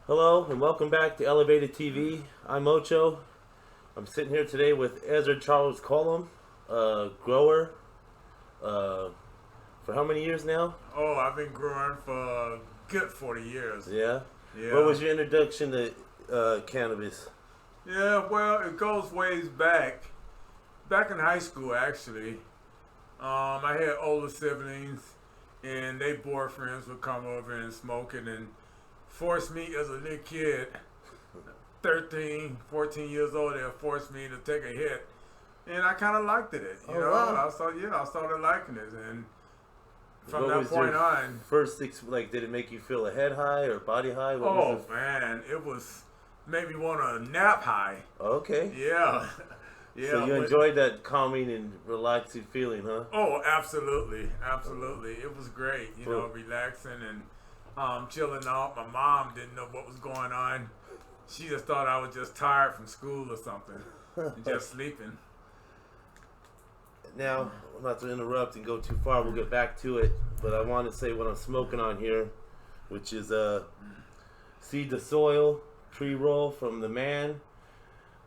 Hello and welcome back to Elevated TV. I'm Ocho. I'm sitting here today with Ezra Charles Cullum, grower, uh, for how many years now? Oh, I've been growing for a good 40 years. Yeah. What Yeah. was your introduction to cannabis? Yeah, well, it goes ways back. Back in high school, actually. I had older siblings, and their boyfriends would come over and smoke it and force me as a little kid, 13, 14 years old, they forced me to take a hit. And I kind of liked it, you Oh, know. wow. I started liking it. And from What that was point your on, like, did it make you feel a head high or body high? What oh was man, it was made me want to nap high. Okay. Yeah, yeah. So you but- enjoyed that calming and relaxing feeling, huh? Oh, absolutely, absolutely. It was great. You know, Cool. relaxing and chilling out. My mom didn't know what was going on. She just thought I was just tired from school or something, and just sleeping. Now, not to interrupt and go too far, we'll get back to it. But I want to say what I'm smoking on here, which is Seed to Soil pre-roll from the man,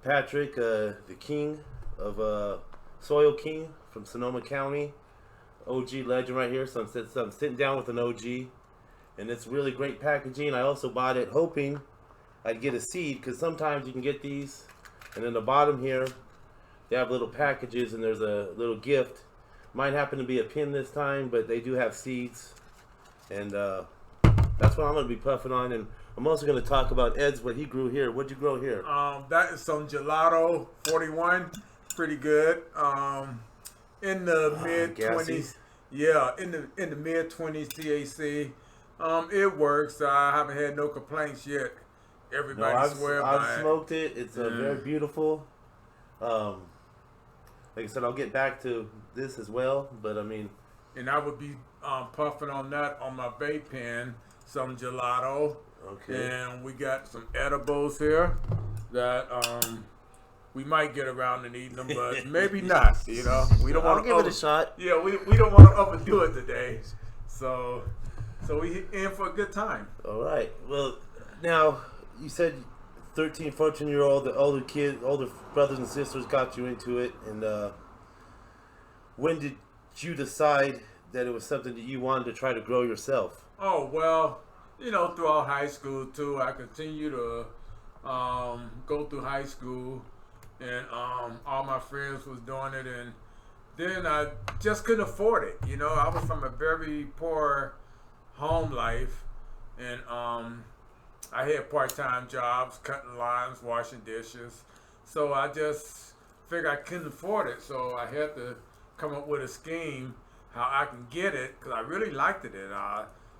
Patrick, the king of Soil King from Sonoma County. OG legend right here. So I'm sitting down with an OG, and it's really great packaging. I also bought it hoping I'd get a seed, because sometimes you can get these, and then the bottom here, they have little packages and there's a little gift. Mine happened to be a pin this time, but they do have seeds. And that's what I'm going to be puffing on. And I'm also going to talk about Ed's, what he grew here. What'd you grow here? That is some gelato 41, pretty good. In the mid gassy. 20s, yeah, in the mid 20s THC. It works. I haven't had no complaints yet. No, Everybody swear by I've it. smoked it. It's very beautiful. Like I said, I'll get back to this as well. But I mean, And I would be puffing on that on my vape pen, some gelato. okay. And we got some edibles here that we might get around to eating them, but maybe not. You know, we don't I'll want give to it a shot. Yeah, we don't want to overdo it today. So we in for a good time. All right. Well, now you said 13, 14-year-old, the older brothers and sisters got you into it. And when did you decide that it was something that you wanted to try to grow yourself? Oh well, you know, throughout high school too, I continued to go through high school, and all my friends was doing it, and then I just couldn't afford it. You know, I was from a very poor home life, and I had part-time jobs, cutting lines, washing dishes. So I just figured I couldn't afford it, so I had to come up with a scheme how I can get it, because I really liked it. And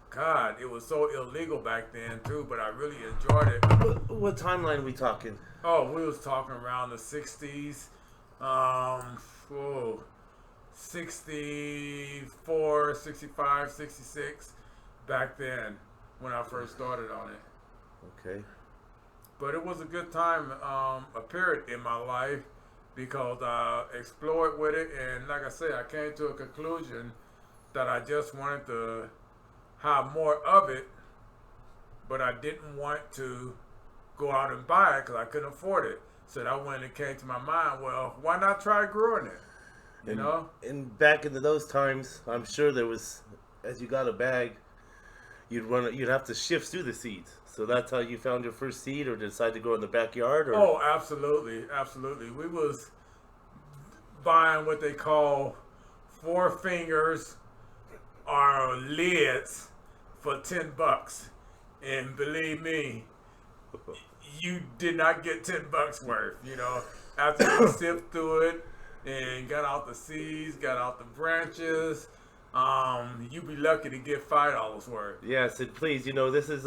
God, it was so illegal back then too, but I really enjoyed it. What timeline are we talking? Oh, we was talking around the 60s, 64, 65, 66, back then when I first started on it. Okay. But it was a good time, a period in my life, because I explored with it, and like I said, I came to a conclusion that I just wanted to have more of it, but I didn't want to go out and buy it because I couldn't afford it. So that when it came to my mind, well, why not try growing it? You know? And back into those times, I'm sure there was, as you got a bag, you'd have to shift through the seeds. So that's how you found your first seed, or decided to grow in the backyard? Or? Oh, absolutely, absolutely. We was buying what they call four fingers or lids for $10, and believe me, you did not get $10 worth. You know, after you sift through it and got out the seeds, got out the branches, you be lucky to get $5 worth. Yes, and please, this is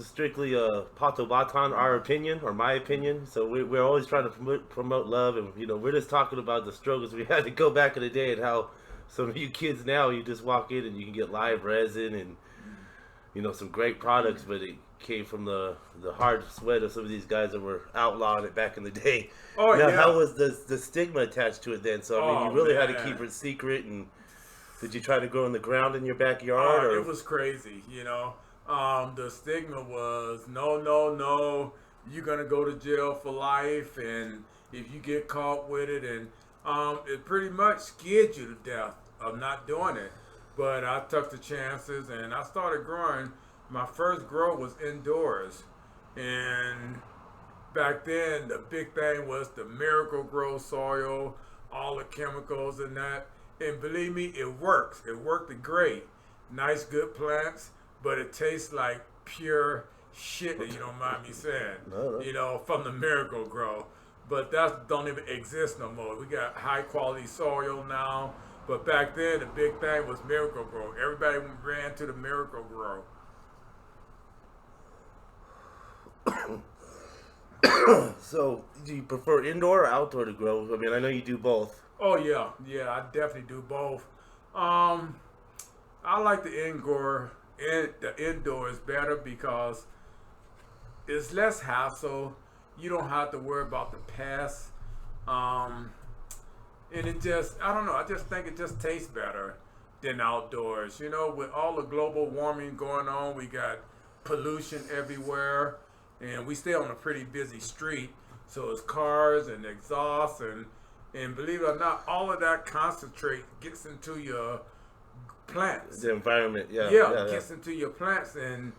strictly Pato Batan, our opinion or my opinion. So we're always trying to promote love, and we're just talking about the struggles we had to go back in the day, and how some of you kids now, you just walk in and you can get live resin and some great products, but it came from the hard sweat of some of these guys that were outlawing it back in the day. Oh now, yeah. how was the stigma attached to it then? So I mean, you really had to keep it secret. And did you try to grow in the ground in your backyard? Or? It was crazy, the stigma was no, no, no, you're gonna go to jail for life, and if you get caught with it, and it pretty much scared you to death of not doing it. But I took the chances, and I started growing. My first grow was indoors, and back then the big thing was the Miracle Grow soil, all the chemicals and that. And believe me, it works. It worked great. Nice, good plants, but it tastes like pure shit that you don't mind me saying. No, no. You know, from the Miracle Grow. But that don't even exist no more. We got high quality soil now. But back then, the big thing was Miracle Grow. Everybody ran to the Miracle Grow. So, do you prefer indoor or outdoor to grow? I mean, I know you do both. Oh yeah, I definitely do both. I like the indoors better because it's less hassle. You don't have to worry about the pests. And it just, I don't know, I just think it just tastes better than outdoors. You know, with all the global warming going on, we got pollution everywhere, and we stay on a pretty busy street. So it's cars and exhaust, and believe it or not, all of that concentrate gets into your plants. The environment, yeah. Gets into your plants, and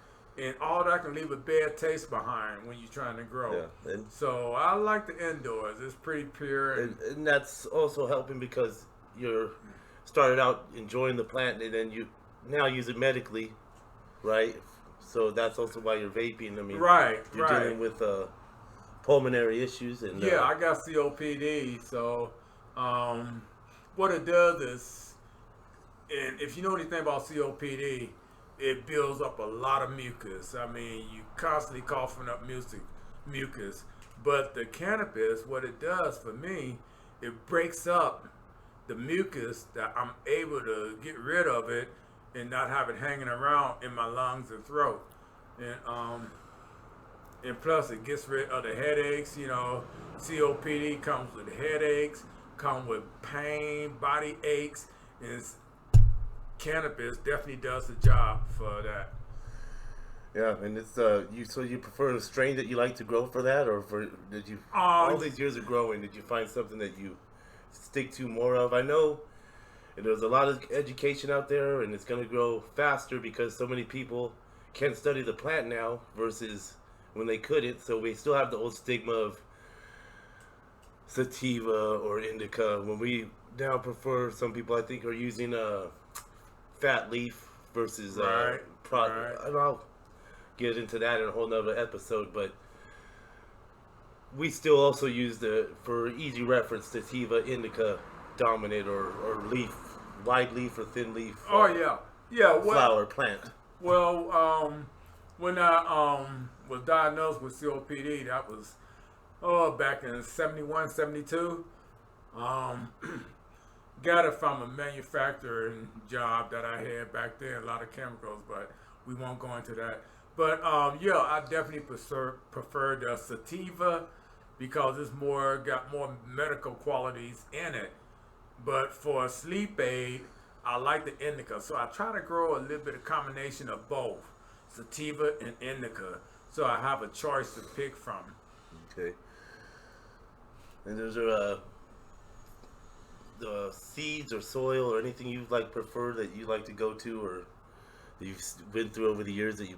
all that can leave a bad taste behind when you're trying to grow. Yeah. And, So I like the indoors. It's pretty pure. and that's also helping because you're started out enjoying the plant and then you now use it medically, right? So that's also why you're vaping. I mean, you're dealing with pulmonary issues and yeah, I got COPD. So what it does is, and if you know anything about COPD, it builds up a lot of mucus. I mean, you constantly coughing up mucus. But the cannabis, what it does for me, it breaks up the mucus that I'm able to get rid of it and not have it hanging around in my lungs and throat. And plus it gets rid of the headaches. You know, COPD comes with headaches, come with pain, body aches, and cannabis definitely does the job for that. yeah, and it's you prefer a strain that you like to grow for that, or did you all these years of growing, did you find something that you stick to more of? I know there's a lot of education out there, and it's going to grow faster because so many people can study the plant now versus when they couldn't. So we still have the old stigma of sativa or indica. When we now prefer, some people I think are using fat leaf versus Right. and I'll get into that in a whole nother episode, but we still also use for easy reference, sativa, indica dominant or leaf, wide leaf or thin leaf. Oh yeah. Flower plant. Well, when I was diagnosed with COPD, that was back in 71, 72. Got it from a manufacturing job that I had back then, a lot of chemicals, but we won't go into that. But yeah, I definitely prefer the sativa because it's got more medical qualities in it. But for a sleep aid, I like the indica. So I try to grow a little bit of combination of both, sativa and indica. So I have a choice to pick from. Okay. And there's the seeds or soil or anything you prefer that you like to go to or that you've been through over the years that you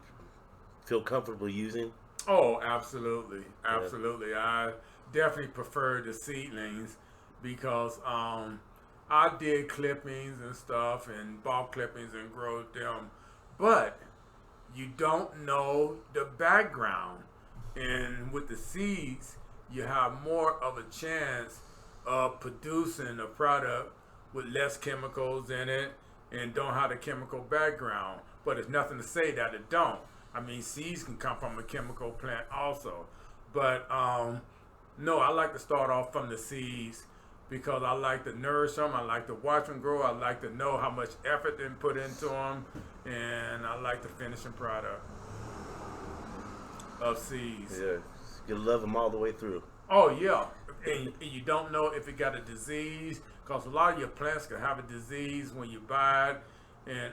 feel comfortable using? Oh, absolutely. I definitely prefer the seedlings because I did clippings and stuff and bought clippings and growed them, but you don't know the background. And with the seeds, you have more of a chance of producing a product with less chemicals in it and don't have the chemical background. But it's nothing to say that it don't. I mean, seeds can come from a chemical plant also. But no, I like to start off from the seeds because I like to nourish them. I like to watch them grow. I like to know how much effort they put into them. And I like the finishing product of seeds. Yeah, you love them all the way through. Oh, yeah. And you don't know if it got a disease because a lot of your plants can have a disease when you buy it. and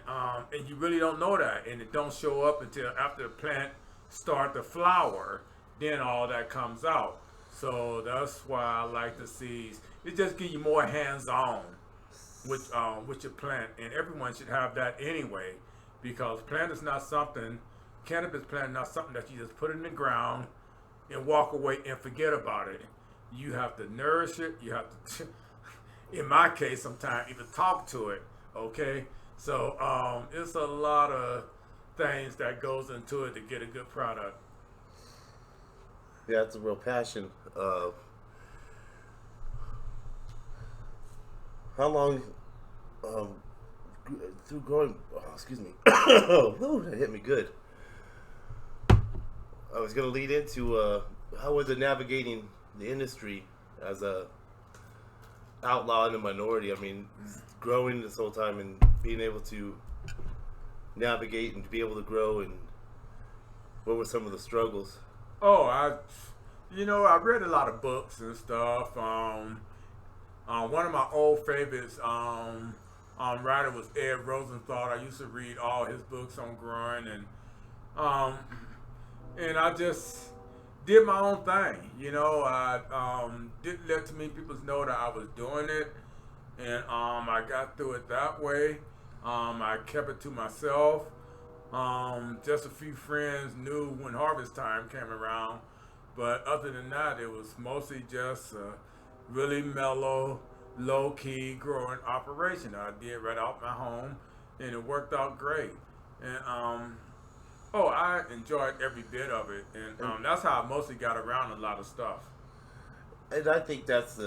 you really don't know that, and it don't show up until after the plant start to flower. Then all that comes out. So that's why I like the seeds. It just gives you more hands-on with your plant, and everyone should have that anyway, because plant is not something. Cannabis plant is not something that you just put in the ground and walk away and forget about it. You have to nourish it. You have to, in my case, sometimes even talk to it. Okay, so it's a lot of things that goes into it to get a good product. Yeah, it's a real passion. How long through growing? Oh, excuse me. Whew, that hit me good. I was gonna lead into how was it navigating the industry as a outlaw and a minority? I mean, growing this whole time and being able to navigate and be able to grow, and what were some of the struggles? Oh, I read a lot of books and stuff. One of my old favorites writer was Ed Rosenthal. I used to read all his books on growing, and I just did my own thing. I didn't let too many people know that I was doing it, and I got through it that way. I kept it to myself. Just a few friends knew when harvest time came around, but other than that, it was mostly just a really mellow, low-key growing operation I did right out my home, and it worked out great. And I enjoyed every bit of it, and that's how I mostly got around a lot of stuff. And I think that's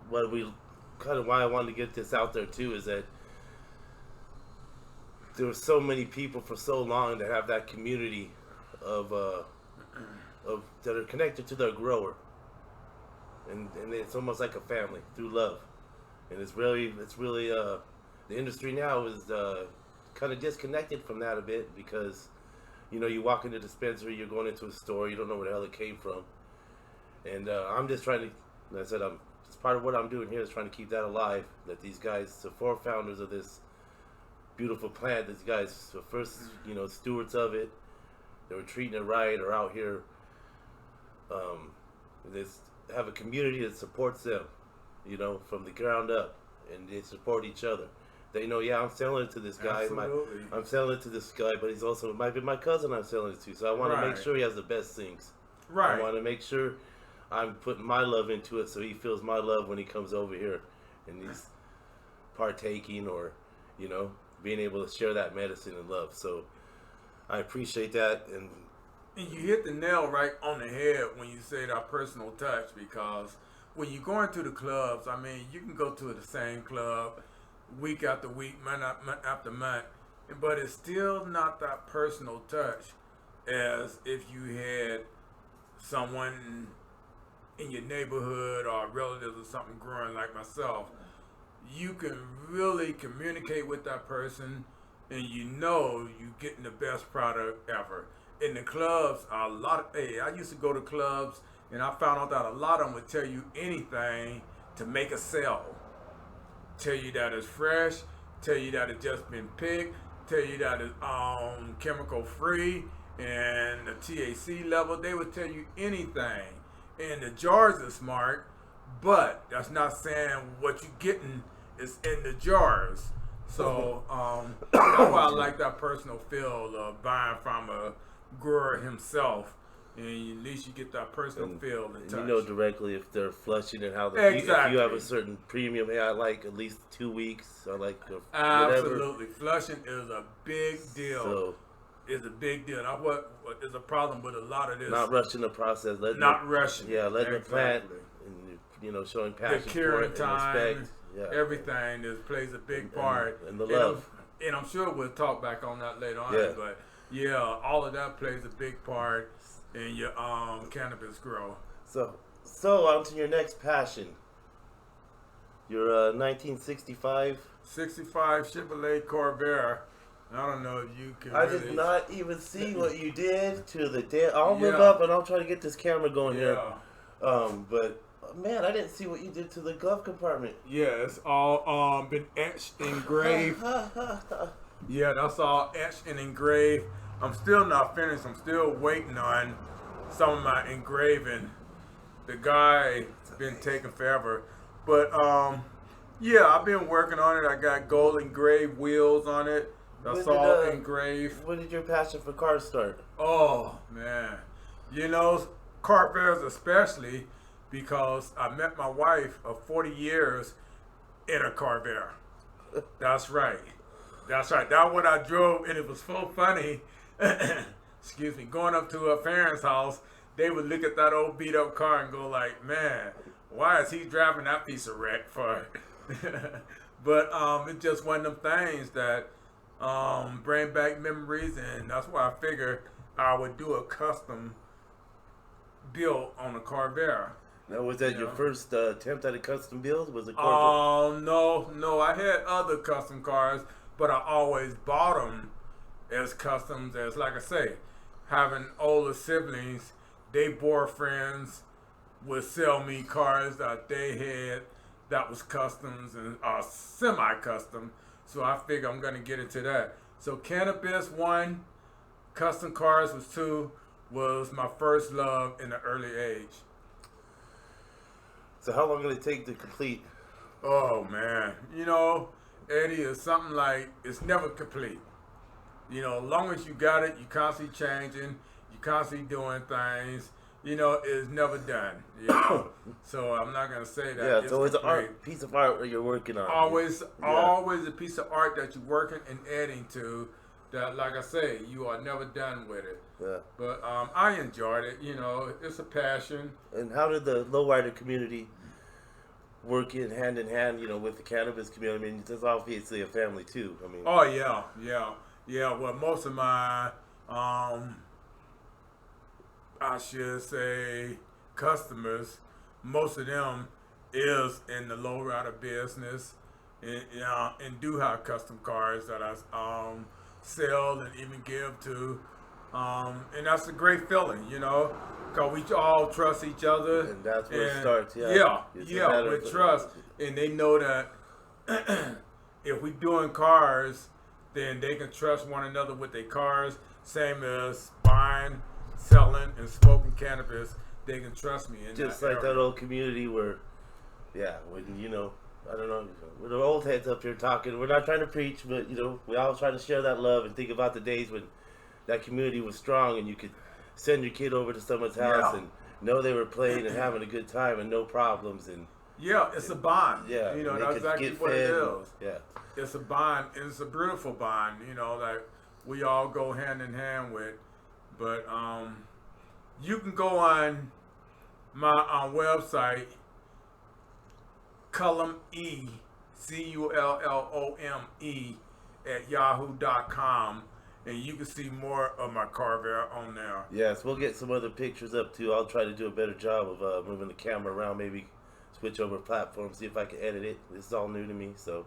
what we kind of why I wanted to get this out there too, is that there were so many people for so long that have that community of that are connected to their grower, and it's almost like a family through love, and it's really the industry now is kind of disconnected from that a bit, because you walk into a dispensary, you're going into a store, you don't know where the hell it came from, and I'm just trying to, like I said, it's part of what I'm doing here is trying to keep that alive. That these guys, the four founders of this beautiful plant, these guys, the first stewards of it, they were treating it right, are out here. They have a community that supports them, from the ground up, and they support each other. They know, I'm selling it to this guy. Absolutely. I'm selling it to this guy, but he's also might be my cousin I'm selling it to. So I want to Right. make sure he has the best things. Right. I want to make sure I'm putting my love into it, so he feels my love when he comes over here, and he's partaking or, being able to share that medicine and love. So I appreciate that, and you hit the nail right on the head when you say that personal touch, because when you go into the clubs, I mean, you can go to the same club week after week, month after month, but it's still not that personal touch as if you had someone in your neighborhood or relatives or something growing like myself. You can really communicate with that person, and you're getting the best product ever. In the clubs, I used to go to clubs, and I found out that a lot of them would tell you anything to make a sale. Tell you that it's fresh, tell you that it's just been picked, tell you that it's chemical free, and the THC level. They would tell you anything. And the jars are smart, but that's not saying what you're getting is in the jars. So that's why I like that personal feel of buying from a grower himself, and at least you get that personal feel and touch. You know directly if they're flushing and how Exactly. If you have a certain premium, I like at least 2 weeks. I like whatever. Absolutely, flushing is a big deal. So, is a big deal. Now, what is a problem with a lot of this? not rushing the process. Rushing. Yeah, letting exactly. the plant, and showing passion The for curing it time, and respect. Yeah. everything plays a big part. And the love. And I'm sure we'll talk back on that later on. Yeah. But yeah, all of that plays a big part in your cannabis grow. So on to your next passion. Your 1965. 65 Chevrolet Covair. I don't know if you can. I did not even see what you did to the day. I'll move Yeah. up and I'll try to get this camera going here. Yeah. But man, I didn't see what you did to the glove compartment. Yeah, it's all been etched, engraved. Yeah, that's all etched and engraved. I'm still not finished. I'm still waiting on some of my engraving. The guy been taking forever, but yeah, I've been working on it. I got gold engraved wheels on it. When That's did all engraved. when did your passion for cars start? Oh man, you know, car fairs especially because I met my wife of 40 years in a car fair. That's right. That's right. That one I drove, and it was so funny. Excuse me. Going up to her parents' house, they would look at that old beat up car and go like, "Man, why is he driving that piece of wreck for?" But it's just one of them things that bring back memories, and that's why I figured I would do a custom build on a Covair. Now, was that You your know? first attempt at a custom build? Was it Corvette? Oh no, I had other custom cars, but I always bought them as customs. As like I say, having older siblings, they boyfriends would sell me cars that they had that was customs and semi-custom. So I figure I'm gonna get into that. So cannabis one, custom cars was two, was my first love in the early age. So how long did it take to complete? Oh man, you know, Eddie is something like it's never complete. You know, as long as you got it, you constantly changing, you constantly doing things. You know, it's never done. You know, so I'm not gonna say that. Yeah, it's so it's an complete. art, piece of art that you're working on. Always, Yeah. always a piece of art that you're working and adding to. That, like I say, you are never done with it. Yeah. But I enjoyed it. You know, it's a passion. And how did the lowrider community work in hand, you know, with the cannabis community? I mean, it's obviously a family too. I mean, Oh yeah. Well, most of my, I should say, customers, most of them is in the lowrider business, and do have custom cars that I sell and even give to, and that's a great feeling, you know, because we all trust each other, and that's where it starts. Yeah. It's a yeah, matter with of- trust, and they know that if we doing cars, then they can trust one another with their cars. Same as buying, selling, and smoking cannabis. They can trust me in Just that like area. that old community where, yeah, when, you know, I don't know, we're the old heads up here talking. We're not trying to preach, but, you know, we all try to share that love and think about the days when that community was strong and you could send your kid over to someone's house Yeah. and know they were playing and having a good time and no problems. And Yeah, it's a bond. yeah, You know, and they that's could exactly get what it fed. is. Yeah. It's a bond, and it's a beautiful bond, you know, that we all go hand in hand with. But you can go on my website, Cullome, Cullome at yahoo.com, and you can see more of my Covair on there. Yes, we'll get some other pictures up too. I'll try to do a better job of moving the camera around, maybe switch over platforms, see if I can edit it. This is all new to me, so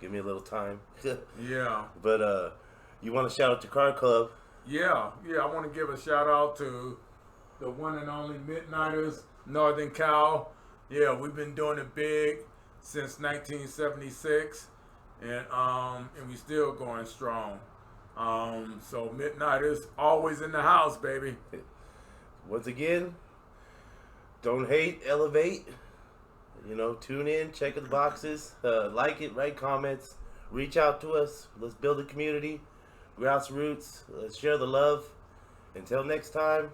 give me a little time. Yeah. But you want to shout out to Car Club? Yeah, I want to give a shout out to the one and only Midnighters, Northern Cal. Yeah, we've been doing it big since 1976, and we still going strong. So Midnighters always in the house, baby. Once again, don't hate, elevate. You know, tune in, check the boxes, like it, write comments, reach out to us. Let's build a community, grassroots. Let's share the love. Until next time,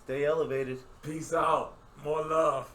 stay elevated. Peace out. More love.